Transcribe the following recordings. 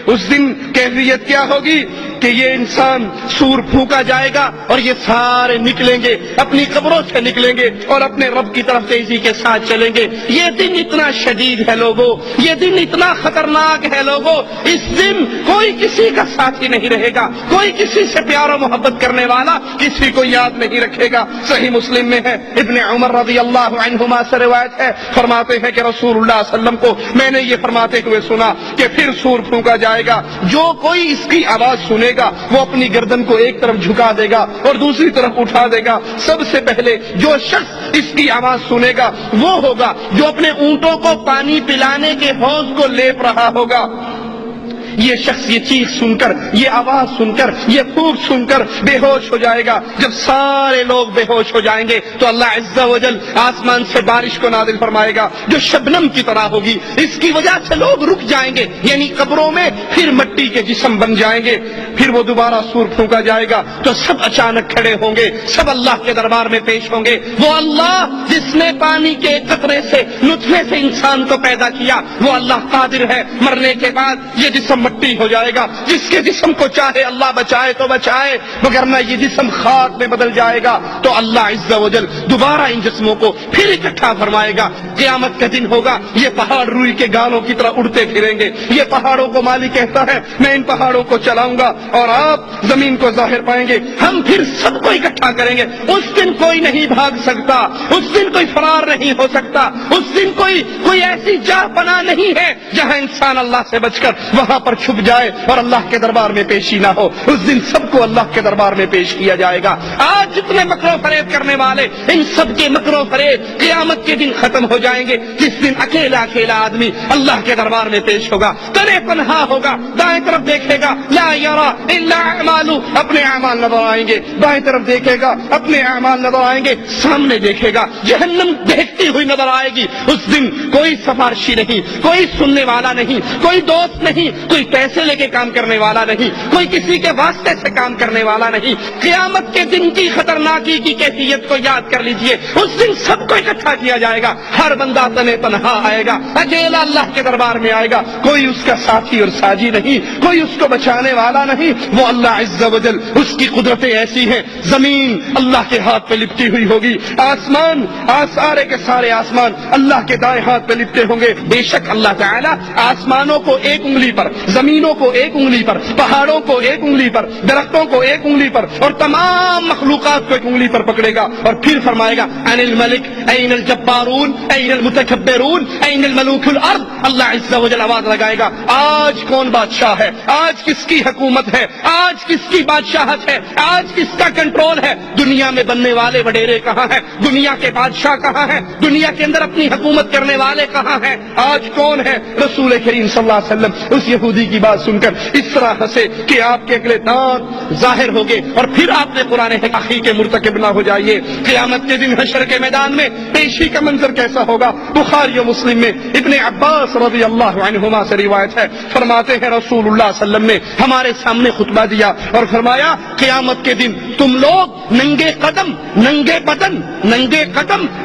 اس دن کیفیت کیا ہوگی کہ یہ انسان سور پھونکا جائے گا اور یہ سارے نکلیں گے، اپنی قبروں سے نکلیں گے اور اپنے رب کی طرف تیزی کے ساتھ چلیں گے۔ یہ دن اتنا شدید ہے لوگوں، یہ دن اتنا خطرناک ہے لوگوں، اس دن کوئی کسی کا ساتھی نہیں رہے گا، کوئی کسی سے پیار و محبت کرنے والا کسی کو یاد نہیں رکھے گا۔ صحیح مسلم میں ہے، ابن عمر رضی اللہ عنہما سے روایت ہے، فرماتے ہیں کہ رسول اللہ صلی اللہ علیہ وسلم کو میں نے یہ فرماتے ہوئے سنا کہ پھر سور پھونکا جائے گا، جو کوئی اس کی آواز سنے گا وہ اپنی گردن کو ایک طرف جھکا دے گا اور دوسری طرف اٹھا دے گا۔ سب سے پہلے جو شخص اس کی آواز سنے گا وہ ہوگا جو اپنے اونٹوں کو پانی پلانے کے حوض کو لیپ رہا ہوگا۔ یہ شخص یہ چیخ سن کر، یہ آواز سن کر، یہ پھونک سن کر بے ہوش ہو جائے گا۔ جب سارے لوگ بے ہوش ہو جائیں گے تو اللہ عز و جل آسمان سے بارش کو نازل فرمائے گا جو شبنم کی طرح ہوگی، اس کی وجہ سے لوگ رک جائیں گے، یعنی قبروں میں پھر مٹی کے جسم بن جائیں گے۔ پھر وہ دوبارہ سور پھونکا جائے گا تو سب اچانک کھڑے ہوں گے، سب اللہ کے دربار میں پیش ہوں گے۔ وہ اللہ جس نے پانی کے قطرے سے، نطفے سے انسان کو پیدا کیا، وہ اللہ قادر ہے مرنے کے بعد یہ جسم مٹی ہو جائے گا۔ جس کے جسم کو چاہے اللہ بچائے تو بچائے، وگرنہ یہ جسم خاک میں بدل جائے گا۔ تو اللہ عز و جل دوبارہ ان جسموں کو پھر اکٹھا فرمائے گا۔ قیامت کا دن ہوگا، یہ پہاڑ روئی کے گالوں کی طرح اڑتے پھریں گے۔ یہ پہاڑوں کو مالک کہتا ہے میں ان پہاڑوں کو چلاؤں گا اور آپ زمین کو ظاہر پائیں گے۔ ہم پھر سب کو اکٹھا کریں گے۔ اس دن کوئی نہیں بھاگ سکتا، اس دن کوئی فرار نہیں ہو سکتا، اس دن کوئی ایسی جگہ پناہ نہیں ہے جہاں انسان اللہ سے بچ کر وہاں پر چھپ جائے اور اللہ کے دربار میں پیشی نہ ہو۔ اس دن سب کو اللہ کے دربار میں پیش کیا جائے گا۔ آج جتنے مکر و فریب کرنے والے، ان سب کے مکر و فریب قیامت کے دن ختم ہو جائیں گے، جس دن اکیلا اکیلا آدمی اللہ کے دربار میں پیش ہوگا، تنے پنہا ہوگا، دائیں طرف دیکھے گا لا یرا الا اعمالہ، اپنے اعمال نظر آئیں گے، بائیں طرف دیکھے گا اپنے اعمال نظر آئیں گے، سامنے دیکھے گا جہنم دیکھتی ہوئی نظر آئے گی۔ اس دن کوئی سفارشی نہیں، کوئی سننے والا نہیں، کوئی دوست نہیں، کوئی پیسے لے کے کام کرنے والا نہیں، کوئی کسی کے واسطے سے کام کرنے والا نہیں۔ قیامت کے دن کی خطرناکی کی کیفیت کو یاد کر لیجئے۔ اس دن سب کو اکٹھا کیا جائے گا، ہر بندہ تنے تنہا آئے گا، اکیلا اللہ کے دربار میں آئے گا، کوئی اس کا ساتھی اور ساجی نہیں، کوئی اس کو بچانے والا نہیں۔ وہ اللہ عز و جل، اس کی قدرتیں ایسی ہیں، زمین اللہ کے ہاتھ پہ لپٹی ہوئی ہوگی، آسمان سارے کے سارے آسمان اللہ کے دائیں ہاتھ پہ لپٹے ہوں گے۔ بے شک اللہ تعالی آسمانوں کو ایک انگلی پر، زمینوں کو ایک انگلی پر، پہاڑوں کو ایک انگلی پر، درختوں کو ایک انگلی پر اور تمام مخلوقات کو ایک انگلی پر پکڑے گا اور پھر فرمائے گا ان الملک این الجبارون این المتکبرون این الملوک الارض۔ اللہ عز و جل آواز لگائے گا آج کون بادشاہ ہے، آج کس کی حکومت ہے، آج کس کی بادشاہت ہے، آج کس کا کنٹرول ہے۔ دنیا میں بننے والے وڈیرے کہاں ہیں، دنیا کے بادشاہ کہاں ہیں، دنیا کے اندر اپنی حکومت کرنے والے کہاں ہیں، آج کون ہے۔ رسول کریم صلی اللہ علیہ وسلم اس یہودی کی بات سن کر اس طرح ہنسے کہ آپ کے اگلے دانت ظاہر ہو گئے اور پھر آپ نے قرآن حقیقی کے مرتکب نہ ہو جائیے۔ قیامت کے دن حشر کے میدان میں پیشی کا منظر کیسا ہوگا؟ بخاری و مسلم میں ابن عباس رضی اللہ عنہما سے روایت ہے، فرماتے ہیں رسول اللہ صلی اللہ علیہ وسلم نے ہمارے سامنے خطبہ دیا اور فرمایا قیامت کے دن تم لوگ ننگے قدم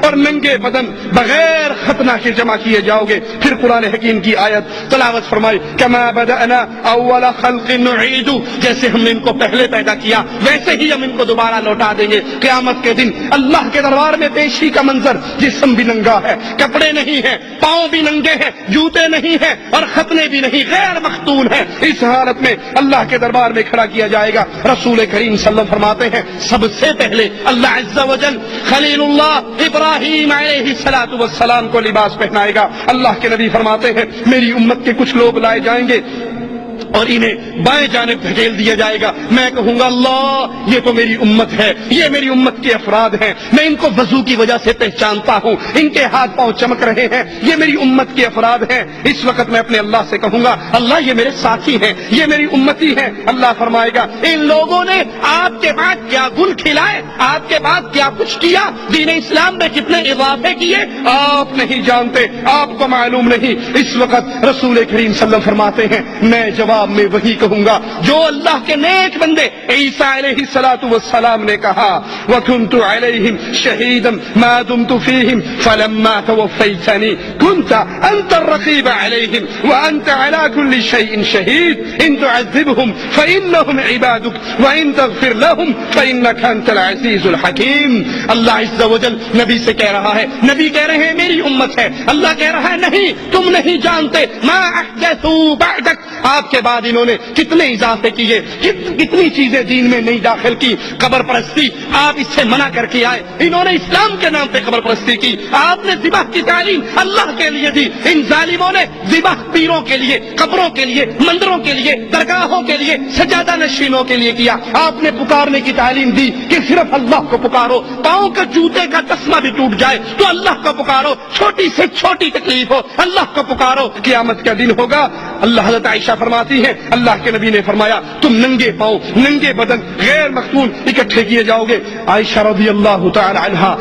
اور ننگے بدن بغیر ختنہ کے جمع کیے جاؤ گے۔ پھر قرآن حکیم کی آیت تلاوت فرمائی کما بدأنا اول خلق نعید، جیسے ہم نے ان کو پہلے پیدا کیا ویسے ہی ہم ان کو دوبارہ لوٹا دیں گے۔ قیامت کے دن اللہ کے دربار میں پیشی کا منظر، جسم بھی ننگا ہے، کپڑے نہیں ہیں، پاؤں بھی ننگے ہیں، جوتے نہیں ہیں اور ختنے بھی نہیں، غیر مختون ہے۔ اس حالت میں اللہ کے دربار میں کھڑا کیا جائے گا۔ رسول کریم صلی اللہ علیہ وسلم فرماتے ہیں سب سے پہلے اللہ عز و جل خلیل اللہ ابراہیم علیہ السلام کو لباس پہنائے گا۔ اللہ کے نبی فرماتے ہیں میری امت کے کچھ لوگ لائے جائیں گے اور انہیں بائیں جانب دھکیل دیا جائے گا، میں کہوں گا اللہ یہ تو میری امت ہے، یہ میری امت کے افراد ہیں، میں ان کو وضو کی وجہ سے پہچانتا ہوں، ان کے ہاتھ پاؤں چمک رہے ہیں، یہ میری امت کے افراد ہیں۔ اس وقت میں اپنے اللہ سے کہوں گا اللہ یہ میرے ساتھی ہیں، یہ میری امتی ہیں۔ اللہ فرمائے گا ان لوگوں نے آپ کے بعد کیا گل کھلائے، آپ کے بعد کیا کچھ کیا، دین اسلام میں کتنے اضافے کیے آپ نہیں جانتے، آپ کو معلوم نہیں۔ اس وقت رسول کریم صلی اللہ علیہ وسلم فرماتے ہیں میں جواب میں وہی کہوں گا جو اللہ کے نیک بندے عیسیٰ علیہ السلام نے کہا وَكُنْتُ عَلَيْهِمْ شَهِيدًا مَا دُمْتُ فِيهِمْ فَلَمَّا تَوَفَّيْتَنِي كنت أنت الرقيب عليهم وأنت على كل شيء شهيد إن تعذبهم فإنهم عبادك وإن تغفر لهم فإنك أنت العزيز الحكيم. اللہ عز و جل نبی سے کہہ رہا ہے، نبی کہہ رہے ہیں میری امت ہے، اللہ کہہ رہا ہے نہیں تم نہیں جانتے ما احدثوا بعدک، آپ کے بعد انہوں نے کتنے اضافے کیے، کتنی چیزیں دین میں نہیں داخل کی. قبر پرستی آپ اس سے منع کر کے آئے، انہوں نے اسلام کے نام پہ قبر پرستی کی. آپ نے ذبح کی تعلیم اللہ کے لیے دی، ان ظالموں نے ذبح پیروں کے لیے، قبروں کے لیے، مندروں کے لیے، درگاہوں کے لیے، سجادہ نشینوں کے لیے کیا. آپ نے پکارنے کی تعلیم دی کہ صرف اللہ کو پکارو، پاؤں کا جوتے کا تسمہ بھی ٹوٹ جائے تو اللہ کو پکارو، چھوٹی سے چھوٹی تکلیف ہو اللہ کو پکارو. قیامت کا دن ہوگا، اللہ حضرت عائشہ فرماتی ہے اللہ کے نبی نے فرمایا تم ننگے پاؤں، ننگے بدن، غیر مختون اکٹھے کیے جاؤ گے. عائشہ رضی اللہ تعالی عنہا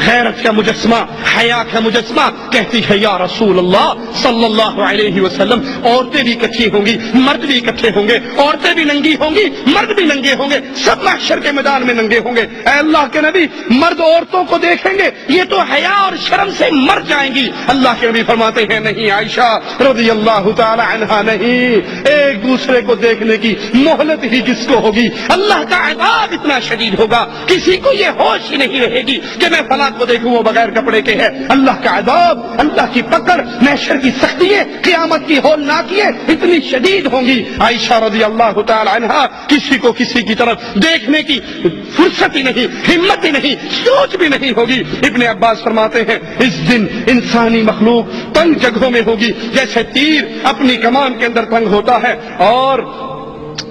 غیرت کا مجسمہ، حیا کا مجسمہ، کہتی ہے یا رسول اللہ صلی اللہ علیہ وسلم عورتیں بھی اکٹھی ہوں گی، مرد بھی اکٹھے ہوں گے، عورتیں بھی ننگی ہوں گی، مرد بھی ننگے ہوں گے، سب محشر کے میدان میں ننگے ہوں گے. اے اللہ کے نبی مرد عورتوں کو دیکھیں گے یہ تو حیا اور شرم سے مر جائیں گی. اللہ کے نبی فرماتے ہیں نہیں عائشہ رضی اللہ تعالی عنہا نہیں، ایک دوسرے کو دیکھنے کی مہلت ہی کس کو ہوگی. اللہ کا عذاب اتنا شدید ہوگا کسی کو یہ ہوش ہی نہیں رہے گی کہ میں فلاں کو دیکھوں وہ بغیر کپڑے کے ہے. اللہ کا عذاب، اللہ کی پکڑ، محشر کی سختیاں، قیامت کی ہولناکیاں اتنی شدید ہوں گی. عائشہ رضی اللہ تعالی عنہا کسی کو کسی کی طرف دیکھنے کی فرصت ہی نہیں، ہمت ہی نہیں، سوچ بھی نہیں ہوگی. ابن عباس فرماتے ہیں اس دن انسانی مخلوق تنگ جگہوں میں ہوگی جیسے تیر اپنی کمان کے اندر تنگ ہوتا ہے، اور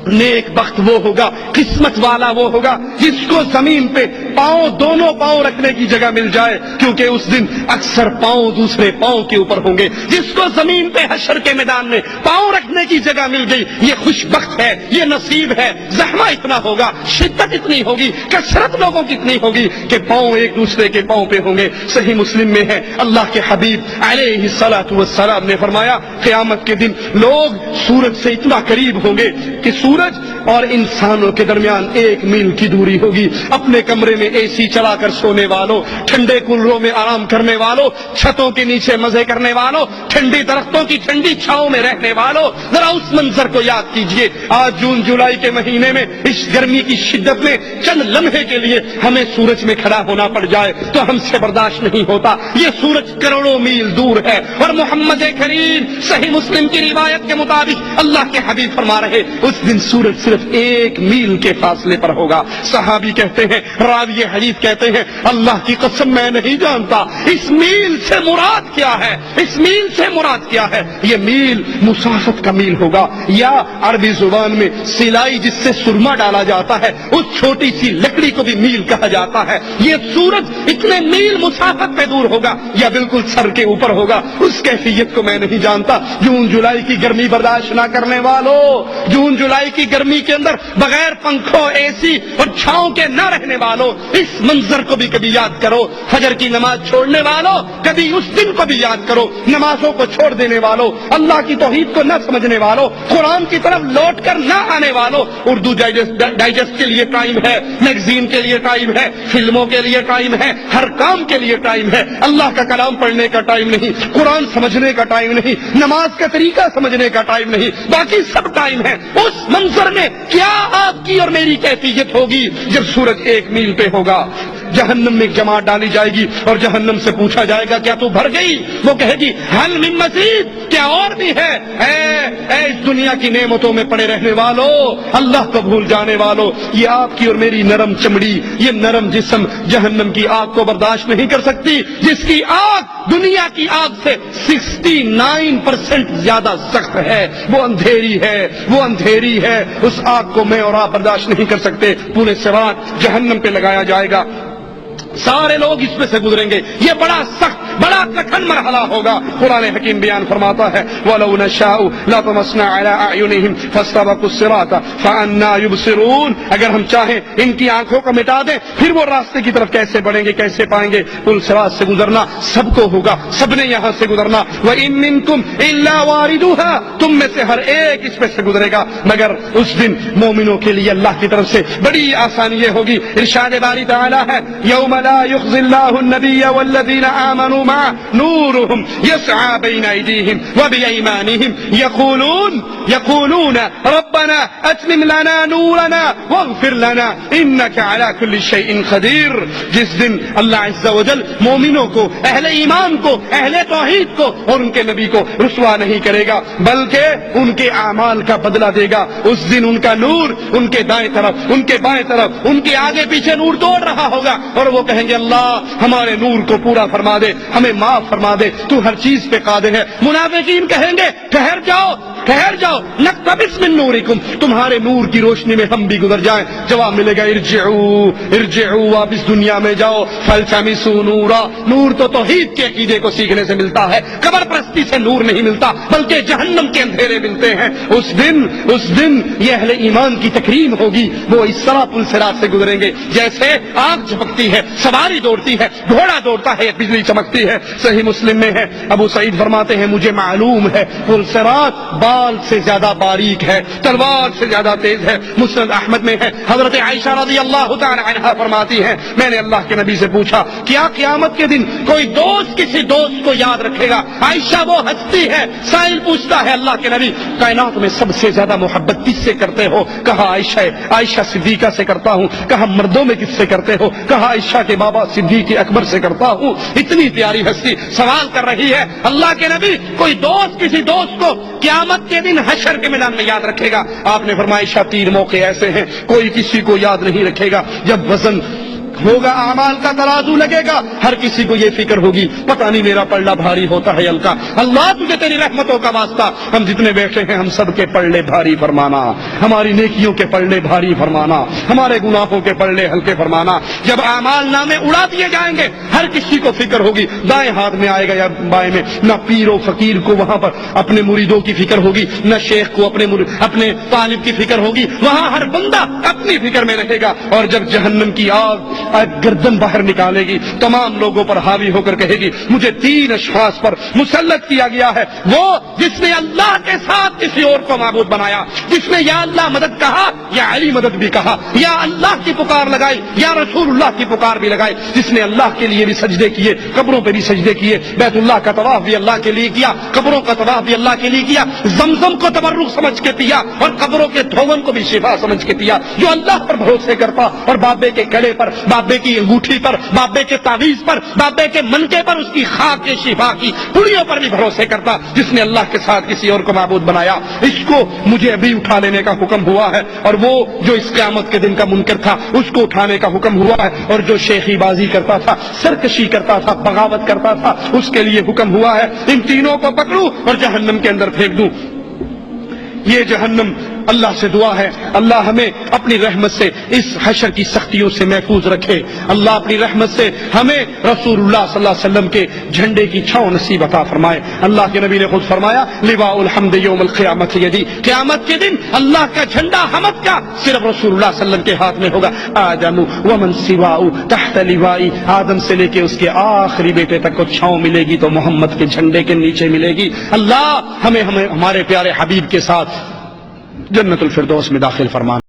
نیک بخت وہ ہوگا، قسمت والا وہ ہوگا جس کو زمین پہ پاؤں، دونوں پاؤں رکھنے کی جگہ مل جائے، کیونکہ اس دن اکثر پاؤں دوسرے پاؤں کے اوپر ہوں گے. جس کو زمین پہ حشر کے میدان میں پاؤں رکھنے کی جگہ مل گئی یہ خوش بخت ہے، یہ نصیب ہے. زحمہ اتنا ہوگا، شدت اتنی ہوگی، کثرت لوگوں کی اتنی ہوگی کہ پاؤں ایک دوسرے کے پاؤں پہ ہوں گے. صحیح مسلم میں ہے اللہ کے حبیب علیہ الصلوۃ والسلام نے فرمایا قیامت کے دن لوگ سورج سے اتنا قریب ہوں گے کہ سورج اور انسانوں کے درمیان 1 میل کی دوری ہوگی. اپنے کمرے میں اے سی چلا کر سونے والوں، ٹھنڈے کولروں میں آرام کرنے والوں، چھتوں کے نیچے مزے کرنے والوں، ٹھنڈی درختوں کی ٹھنڈی چھاؤں میں رہنے والوں، ذرا اس منظر کو یاد کیجئے. آج جون جولائی کے مہینے میں اس گرمی کی شدت میں چند لمحے کے لیے ہمیں سورج میں کھڑا ہونا پڑ جائے تو ہم سے برداشت نہیں ہوتا. یہ سورج کروڑوں میل دور ہے، اور محمد کریم صحیح مسلم کی روایت کے مطابق اللہ کے حبیب فرما رہے اس دن سورج صرف 1 میل کے فاصلے پر ہوگا. صحابی کہتے ہیں، راوی حدیث کہتے ہیں اللہ کی قسم میں نہیں جانتا اس میل سے مراد کیا ہے، اس میل سے مراد کیا ہے. یہ میل مسافت کا میل ہوگا، یا عربی زبان میں سلائی جس سے سرما ڈالا جاتا ہے اس چھوٹی سی لکڑی کو بھی میل کہا جاتا ہے. یہ سورج اتنے میل مسافت پہ دور ہوگا یا بالکل سر کے اوپر ہوگا، اس کیفیت کو میں نہیں جانتا. جون جولائی کی گرمی برداشت نہ کرنے والوں، جون جولائی کی گرمی کے اندر بغیر پنکھوں، اے سی اور چھاؤں کے نہ رہنے والوں اس منظر کو بھی کبھی یاد کرو. فجر کی نماز چھوڑنے والوں کبھی اس دن کو بھی یاد کرو. نمازوں کو چھوڑ دینے والوں، اللہ کی توحید کو نہ سمجھنے والوں، قرآن کی طرف لوٹ کر نہ آنے والوں، اردو ڈائجسٹ کے لیے ٹائم ہے، میگزین کے لیے ٹائم ہے، فلموں کے لیے ٹائم ہے، ہر کام کے لیے ٹائم ہے. اللہ کا کلام پڑھنے کا ٹائم نہیں، قرآن سمجھنے کا ٹائم نہیں، نماز کا طریقہ سمجھنے کا ٹائم نہیں، باقی سب ٹائم ہے. اس منظر میں کیا آپ کی اور میری کیفیت ہوگی جب سورج 1 میل پہ ہوگا. جہنم میں ایک جماعت ڈالی جائے گی اور جہنم سے پوچھا جائے گا کیا تو بھر گئی؟ وہ کہے گی حل من مزید، کیا اور بھی ہے؟ اے اس دنیا کی نعمتوں میں پڑے رہنے والوں، اللہ کو بھول جانے والوں، یہ آپ کی اور میری نرم چمڑی، یہ نرم جسم جہنم کی آگ کو برداشت نہیں کر سکتی، جس کی آگ دنیا کی آگ سے 69% زیادہ سخت ہے. وہ اندھیری ہے، وہ اندھیری ہے. اس آگ کو میں اور آپ برداشت نہیں کر سکتے. پورے صراط جہنم پہ لگایا جائے گا، سارے لوگ اس میں سے گزریں گے. یہ بڑا سخت، بڑا کٹھن مرحلہ ہوگا. قرآن حکیم بیان فرماتا ہے وَلَوْ نَشَاءُ لَطَمَسْنَا عَلَىٰ أَعْيُنِهِمْ فَاسْتَبَقُوا الصِّرَاطَ فَأَنَّىٰ يُبْصِرُونَ. اگر ہم چاہیں ان کی آنکھوں کو مٹا دیں پھر وہ راستے کی طرف کیسے بڑھیں گے، کیسے پائیں گے؟ پل صراط سے گزرنا سب کو ہوگا، سب نے یہاں سے گزرنا. وَإِن مِّنكُمْ إِلَّا وَارِدُهَا، تم میں سے ہر ایک اس میں سے گزرے گا، مگر اس دن مومنوں کے لیے اللہ کی طرف سے بڑی آسانی یہ ہوگی. ارشاد باری تعالیٰ ہے یوم لا يخزي الله النبي والذين آمنوا معه نورهم يسعى بين أيديهم وبأيمانهم يقولون ربنا أتمم لنا نورنا واغفر لنا إنك على كل شيء قدير. جس دن اللہ عز و جل مومنوں کو، اہل ایمان کو، اہل توحید کو اور ان کے نبی کو رسوا نہیں کرے گا بلکہ ان کے اعمال کا بدلہ دے گا. اس دن ان کا نور ان کے دائیں طرف، ان کے بائیں طرف، ان کے آگے پیچھے نور دوڑ رہا ہوگا اور وہ کہیں گے اللہ ہمارے نور کو پورا فرما دے، ہمیں معاف فرما دے، تو ہر چیز پہ قادر ہے. منافقین کہیں گے ٹھہر جاؤ ٹھہر جاؤ، نقتبس من نورکم، تمہارے نور کی روشنی میں ہم بھی گزر جائیں. جواب ملے گا ارجعوا واپس دنیا میں جاؤ، فالتمسوا نورا. نور تو توحید کے عقیدے کو سیکھنے سے ملتا ہے، قبر پرستی سے نور نہیں ملتا بلکہ جہنم کے اندھیرے ملتے ہیں. اس دن یہ اہل ایمان کی تکریم ہوگی، وہ اس طرح پل صراط سے گزریں گے جیسے آگ جھپکتی ہے، سواری دوڑتی ہے، گھوڑا دوڑتا ہے، بجلی چمکتی ہے. صحیح مسلم میں ہے، ابو سعید فرماتے ہیں مجھے معلوم ہے پل صراط بال سے زیادہ باریک ہے، تلوار سے زیادہ تیز ہے. مسند احمد میں ہے، حضرت عائشہ رضی اللہ تعالی عنہا فرماتی ہیں میں نے اللہ کے نبی سے پوچھا کیا قیامت کے دن کوئی دوست کسی دوست کو یاد رکھے گا؟ عائشہ وہ ہستی ہے. سائل پوچھتا ہے اللہ کے نبی کائنات میں سب سے زیادہ محبت کس سے کرتے ہو؟ کہا عائشہ صدیقہ سے کرتا ہوں. کہا مردوں میں کس سے کرتے ہو؟ کہا عائشہ کے بابا صدیق اکبر سے کرتا ہوں. اتنی پیاری ہستی سوال کر رہی ہے اللہ کے نبی کوئی دوست کسی دوست کو قیامت کے دن حشر کے میدان میں یاد رکھے گا؟ آپ نے فرمایا عائشہ 3 موقع ایسے ہیں کوئی کسی کو یاد نہیں رکھے گا جب وزن ہوگا، اعمال کا ترازو لگے گا، ہر کسی کو یہ فکر ہوگی پتہ نہیں میرا پلڑا بھاری ہوتا ہے ہلکا. اللہ تجھے تیری رحمتوں کا واسطہ ہم جتنے بیٹھے ہیں ہم سب کے پلڑے بھاری فرمانا، ہماری نیکیوں کے پلڑے بھاری فرمانا، ہمارے گناہوں کے پلڑے ہلکے فرمانا. جب اعمال نامے اڑا دیے جائیں گے ہر کسی کو فکر ہوگی دائیں ہاتھ میں آئے گا یا بائیں میں. نہ پیر و فقیر کو وہاں پر اپنے مریدوں کی فکر ہوگی، نہ شیخ کو اپنے طالب کی فکر ہوگی. وہاں ہر بندہ اپنی فکر میں رہے گا. اور جب جہنم کی آگ گردن باہر نکالے گی تمام لوگوں پر حاوی ہو کر کہے گی مجھے 3 اشخاص پر مسلط کیا گیا ہے. وہ جس نے اللہ کے ساتھ کسی اور کو معبود بنایا، جس نے یا اللہ مدد کہا یا علی مدد بھی کہا، یا اللہ کی پکار لگائی یا رسول اللہ کی پکار بھی لگائی، جس نے اللہ کے لیے بھی سجدے کیے، قبروں پہ بھی سجدے کیے، بیت اللہ کا طواف بھی اللہ کے لیے کیا، قبروں کا طواف بھی اللہ کے لیے کیا، زمزم کو تبرک سمجھ کے پیا اور قبروں کے دھون کو بھی شفا سمجھ کے پیا. جو اللہ پر بھروسے کرتا اور بابے کے کڑے پر، بابے کی انگوٹھی پر، بابے کے تعویذ پر، بابے کے منکے پر، اس کی خاک کے شفا کی پڑیوں پر بھی بھروسے کرتا، جس نے اللہ کے ساتھ کسی اور کو معبود بنایا، اس کو مجھے ابھی اٹھا لینے کا حکم ہوا ہے. اور وہ جو اس قیامت کے دن کا منکر تھا اس کو اٹھانے کا حکم ہوا ہے. اور جو شیخی بازی کرتا تھا، سرکشی کرتا تھا، بغاوت کرتا تھا، اس کے لیے حکم ہوا ہے ان تینوں کو پکڑوں اور جہنم کے اندر پھینک دوں. یہ جہنم اللہ سے دعا ہے اللہ ہمیں اپنی رحمت سے اس حشر کی سختیوں سے محفوظ رکھے. اللہ اپنی رحمت سے ہمیں رسول اللہ صلی اللہ علیہ وسلم کے جھنڈے کی چھاؤں نصیب عطا فرمائے. اللہ کے نبی نے خود فرمایا لواء الحمد یوم القیامت یدی، قیامت کے دن اللہ کا جھنڈا حمد کا صرف رسول اللہ صلی اللہ علیہ وسلم کے ہاتھ میں ہوگا. آدم ومن سواء تحت لوائی، آدم سے لے کے اس کے آخری بیٹے تک کو چھاؤں ملے گی تو محمد کے جھنڈے کے نیچے ملے گی. اللہ ہمیں ہمارے پیارے حبیب کے ساتھ جنت الفردوس میں داخل فرمانا.